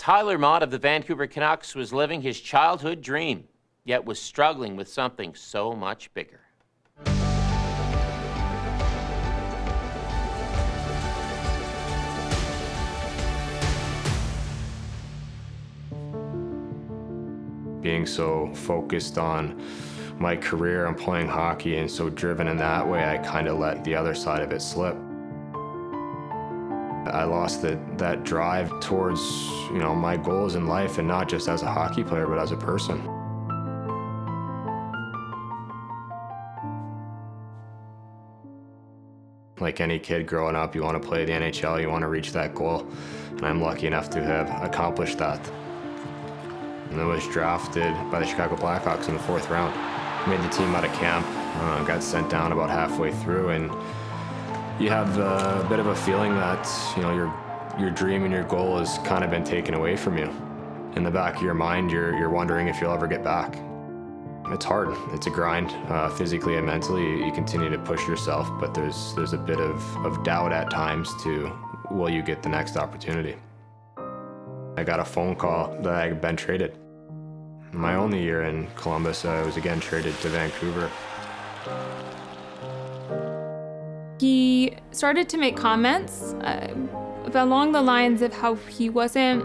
Tyler Motte of the Vancouver Canucks was living his childhood dream, yet was struggling with something so much bigger. Being so focused on my career and playing hockey and so driven in that way, I kind of let the other side of it slip. I lost that drive towards, my goals in life, and not just as a hockey player, but as a person. Like any kid growing up, you want to play the NHL, you want to reach that goal, and I'm lucky enough to have accomplished that. And I was drafted by the Chicago Blackhawks in the 4th round. Made the team out of camp, got sent down about halfway through, and you have a bit of a feeling that, your dream and your goal has kind of been taken away from you. In the back of your mind, you're wondering if you'll ever get back. It's hard, it's a grind, physically and mentally. You continue to push yourself, but there's a bit of doubt at times to, will you get the next opportunity? I got a phone call that I had been traded. My only year in Columbus, I was again traded to Vancouver. He started to make comments along the lines of how he wasn't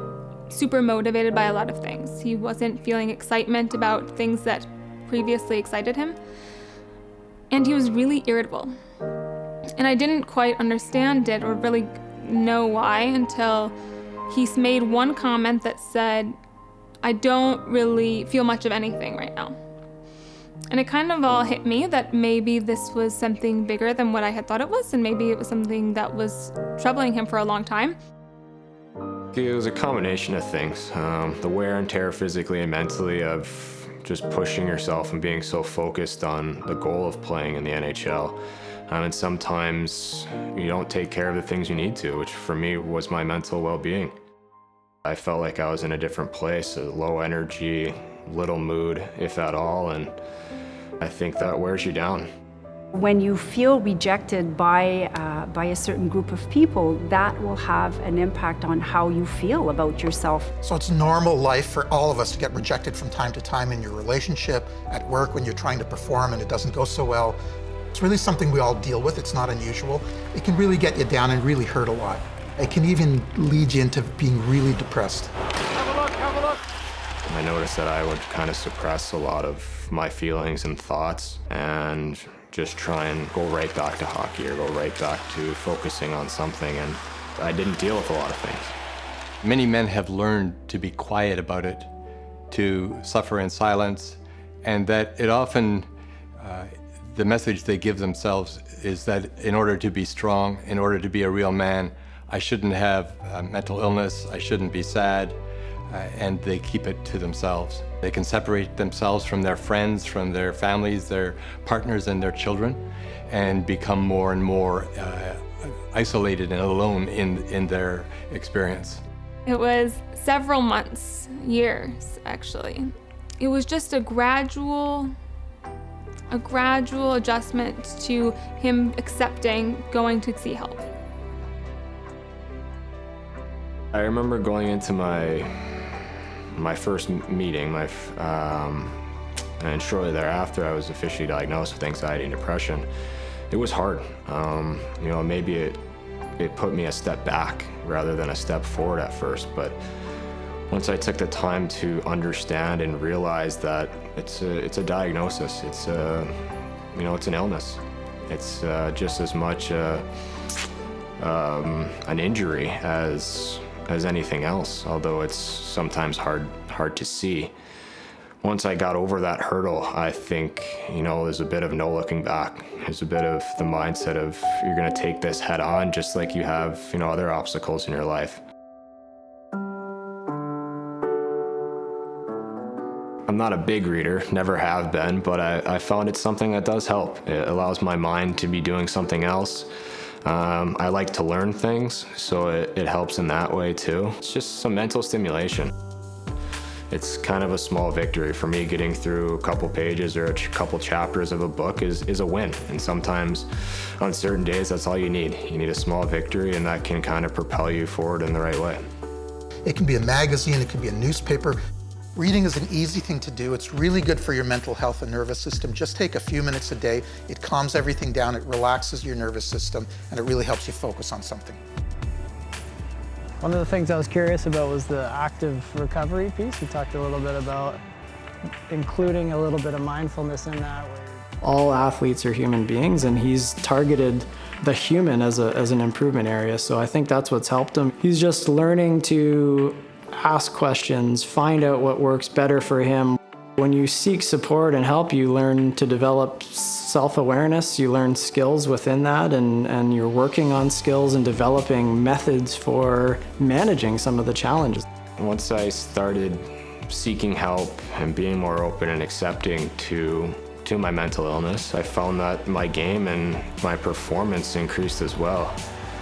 super motivated by a lot of things. He wasn't feeling excitement about things that previously excited him. And he was really irritable. And I didn't quite understand it or really know why until he made one comment that said, "I don't really feel much of anything right now." And it kind of all hit me that maybe this was something bigger than what I had thought it was, and maybe it was something that was troubling him for a long time. It was a combination of things. The wear and tear physically and mentally of just pushing yourself and being so focused on the goal of playing in the NHL. And sometimes you don't take care of the things you need to, which for me was my mental well-being. I felt like I was in a different place, a low energy, little mood, if at all, and I think that wears you down. When you feel rejected by a certain group of people, that will have an impact on how you feel about yourself. So it's normal life for all of us to get rejected from time to time in your relationship, at work when you're trying to perform and it doesn't go so well. It's really something we all deal with. It's not unusual. It can really get you down and really hurt a lot. It can even lead you into being really depressed. Have a look. I noticed that I would kind of suppress a lot of my feelings and thoughts and just try and go right back to hockey or go right back to focusing on something, and I didn't deal with a lot of things. Many men have learned to be quiet about it, to suffer in silence, and that it often, the message they give themselves is that in order to be strong, in order to be a real man, I shouldn't have mental illness, I shouldn't be sad, and they keep it to themselves. They can separate themselves from their friends, from their families, their partners, and their children, and become more and more isolated and alone in their experience. It was several months, years, actually. It was just a gradual adjustment to him accepting going to see help. I remember going into my first meeting, and shortly thereafter I was officially diagnosed with anxiety and depression. It was hard. Maybe it put me a step back rather than a step forward at first, but once I took the time to understand and realize that it's a diagnosis, it's an illness. It's just as much an injury as anything else, although it's sometimes hard to see. Once I got over that hurdle, I think, there's a bit of no looking back. There's a bit of the mindset of you're gonna take this head on just like you have, other obstacles in your life. I'm not a big reader, never have been, but I found it's something that does help. It allows my mind to be doing something else. I like to learn things, so it helps in that way too. It's just some mental stimulation. It's kind of a small victory for me. Getting through a couple pages or a couple chapters of a book is a win, and sometimes on certain days that's all you need. You need a small victory, and that can kind of propel you forward in the right way. It can be a magazine, it can be a newspaper. Reading is an easy thing to do. It's really good for your mental health and nervous system. Just take a few minutes a day. It calms everything down, it relaxes your nervous system, and it really helps you focus on something. One of the things I was curious about was the active recovery piece. We talked a little bit about including a little bit of mindfulness in that. All athletes are human beings, and he's targeted the human as an improvement area. So I think that's what's helped him. He's just learning to ask questions, find out what works better for him. When you seek support and help, you learn to develop self-awareness, you learn skills within that, and you're working on skills and developing methods for managing some of the challenges. Once I started seeking help and being more open and accepting to my mental illness, I found that my game and my performance increased as well.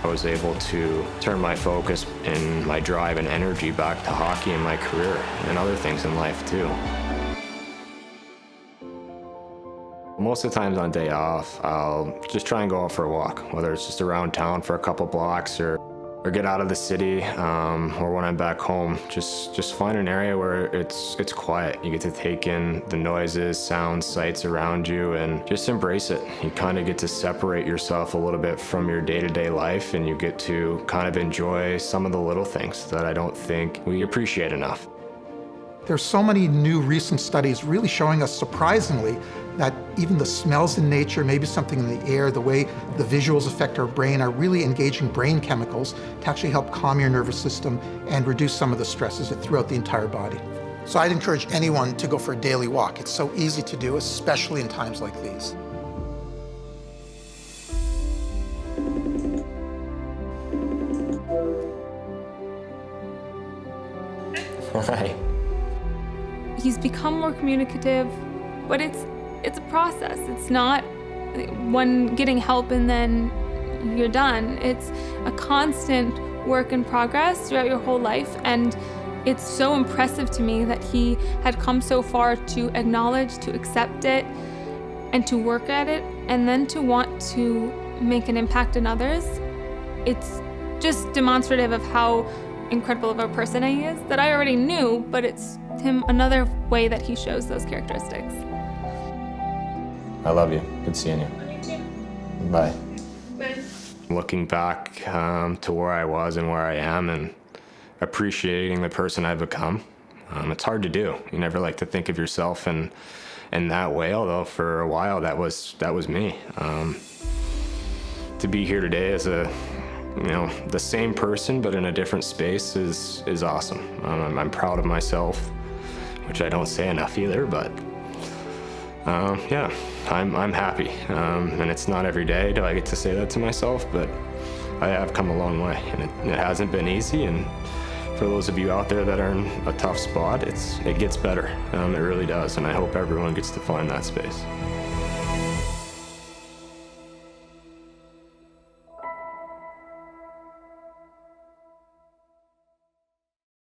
I was able to turn my focus and my drive and energy back to hockey and my career and other things in life too. Most of the times on day off, I'll just try and go out for a walk, whether it's just around town for a couple blocks or get out of the city, or when I'm back home, just find an area where it's quiet. You get to take in the noises, sounds, sights around you, and just embrace it. You kind of get to separate yourself a little bit from your day-to-day life, and you get to kind of enjoy some of the little things that I don't think we appreciate enough. There's so many new recent studies really showing us, surprisingly, that even the smells in nature, maybe something in the air, the way the visuals affect our brain are really engaging brain chemicals to actually help calm your nervous system and reduce some of the stresses throughout the entire body. So I'd encourage anyone to go for a daily walk. It's so easy to do, especially in times like these. Right. He's become more communicative, but it's a process. It's not one getting help and then you're done. It's a constant work in progress throughout your whole life, and it's so impressive to me that he had come so far to acknowledge, to accept it, and to work at it, and then to want to make an impact in others. It's just demonstrative of how incredible of a person he is that I already knew, but it's him another way that he shows those characteristics. I love you. Good seeing you. Bye. Looking back to where I was and where I am and appreciating the person I've become, it's hard to do. You never like to think of yourself in that way, although for a while that was me. To be here today as the same person but in a different space is awesome. I'm proud of myself, which I don't say enough either, but yeah, I'm happy. And it's not every day do I get to say that to myself, but I have come a long way, and it hasn't been easy. And for those of you out there that are in a tough spot, it gets better. It really does, and I hope everyone gets to find that space.